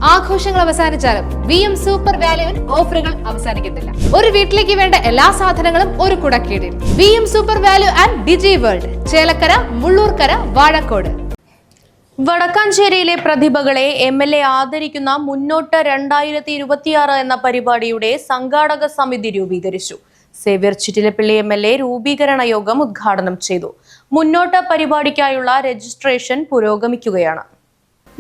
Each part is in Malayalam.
ആഘോഷങ്ങൾ അവസാനിച്ചാലും VM സൂപ്പർ വാല്യുവിൽ ഓഫറുകൾ അവസാനിക്കുന്നില്ല. ഒരു വീട്ടിലേക്ക് വേണ്ട എല്ലാ സാധനങ്ങളും ഒരു കുടക്കീഴിൽ. VM super value and digi world, Chelakkara, Mullurkara, Vazhakkode. വടക്കാഞ്ചേരിയിലെ പ്രതിഭകളെ MLA ആദരിക്കുന്ന മുന്നോട്ട് 2026 എന്ന പരിപാടിയുടെ സംഘാടക സമിതി രൂപീകരിച്ചു. സേവ്യർ ചിറ്റിലപ്പള്ളി MLA രൂപീകരണ യോഗം ഉദ്ഘാടനം ചെയ്തു. മുന്നോട്ട് പരിപാടിക്കായുള്ള രജിസ്ട്രേഷൻ പുരോഗമിക്കുകയാണ്.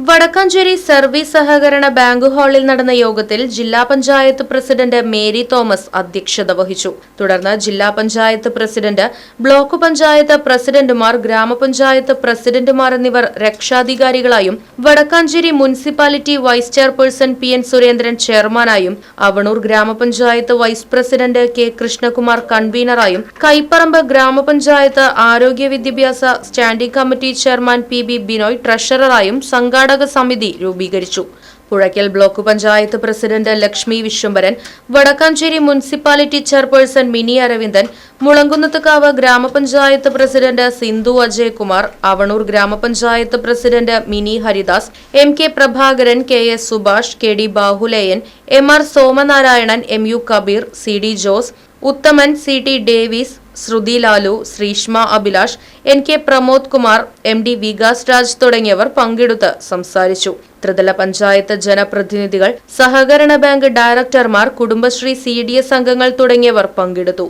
വടക്കാഞ്ചേരി സർവീസ് സഹകരണ ബാങ്ക് ഹാളിൽ നടന്ന യോഗത്തിൽ ജില്ലാ പഞ്ചായത്ത് പ്രസിഡന്റ് മേരി തോമസ് അധ്യക്ഷത വഹിച്ചു. തുടർന്ന് ജില്ലാ പഞ്ചായത്ത് പ്രസിഡന്റ്, ബ്ലോക്ക് പഞ്ചായത്ത് പ്രസിഡന്റുമാർ, ഗ്രാമപഞ്ചായത്ത് പ്രസിഡന്റുമാർ എന്നിവർ രക്ഷാധികാരികളായും Vadakkanchery municipality vice chairperson PN Surendran ചെയർമാനായും അവണൂർ ഗ്രാമപഞ്ചായത്ത് വൈസ് പ്രസിഡന്റ് K കൃഷ്ണകുമാർ കൺവീനറായും കൈപ്പറമ്പ് ഗ്രാമപഞ്ചായത്ത് ആരോഗ്യ വിദ്യാഭ്യാസ standing committee chairman PB Binoy ട്രഷററായും സംഘാടക സമിതി രൂപീകരിച്ചു. Puzhakkal block panchayat president Lakshmi Viswambharan, Vadakkanchery municipality chairperson Mini Aravindan, Mulankunnathukavu ഗ്രാമപഞ്ചായത്ത് പ്രസിഡന്റ് സിന്ധു അജയകുമാർ, അവണൂർ ഗ്രാമപഞ്ചായത്ത് president Mini Haridas, MK Prabhakaran, KS Subhash, KD Bahuleyan, MR Somanarayanan, MU Kabeer, CD Jose, Uthaman, CT Davis, Shruti Lalu, Sreeshma Abhilash, NK Pramod Kumar, MD Vikas Raj തുടങ്ങിയവർ പങ്കെടുത്ത് സംസാരിച്ചു. ത്രിതല പഞ്ചായത്ത് ജനപ്രതിനിധികൾ, സഹകരണ ബാങ്ക് ഡയറക്ടർമാർ, കുടുംബശ്രീ CDS അംഗങ്ങൾ തുടങ്ങിയവർ പങ്കെടുത്തു.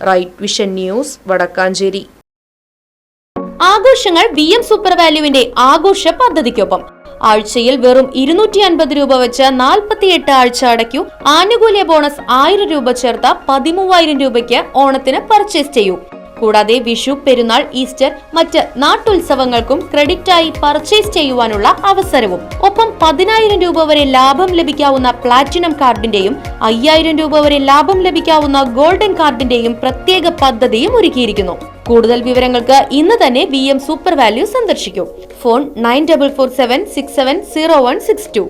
Right vision news, Vadakkanchery. ആഘോഷങ്ങൾ VM സൂപ്പർ വാല്യുവിന്റെ ആഘോഷ പദ്ധതിക്കൊപ്പം. ആഴ്ചയിൽ വെറും 250 രൂപ വെച്ച് 48 ആഴ്ച അടയ്ക്കൂ. ആനുകൂല്യ ബോണസ് 1000 രൂപ ചേർത്ത 13000 രൂപയ്ക്ക് ഓണത്തിന് പർച്ചേസ് ചെയ്യൂ. കൂടാതെ വിഷു, പെരുന്നാൾ, ഈസ്റ്റർ, മറ്റ് നാട്ടുത്സവങ്ങൾക്കും ക്രെഡിറ്റായി പർച്ചേസ് ചെയ്യുവാനുള്ള അവസരവും. ഒപ്പം 10000 രൂപ വരെ ലാഭം ലഭിക്കാവുന്ന പ്ലാറ്റിനം കാർഡിന്റെയും 5000 രൂപ വരെ ലാഭം ലഭിക്കാവുന്ന ഗോൾഡൻ കാർഡിന്റെയും പ്രത്യേക പദ്ധതിയും ഒരുക്കിയിരിക്കുന്നു. കൂടുതൽ വിവരങ്ങൾക്ക് ഇന്ന് തന്നെ VM സൂപ്പർ വാല്യൂ സന്ദർശിക്കൂ. ഫോൺ 9447670162.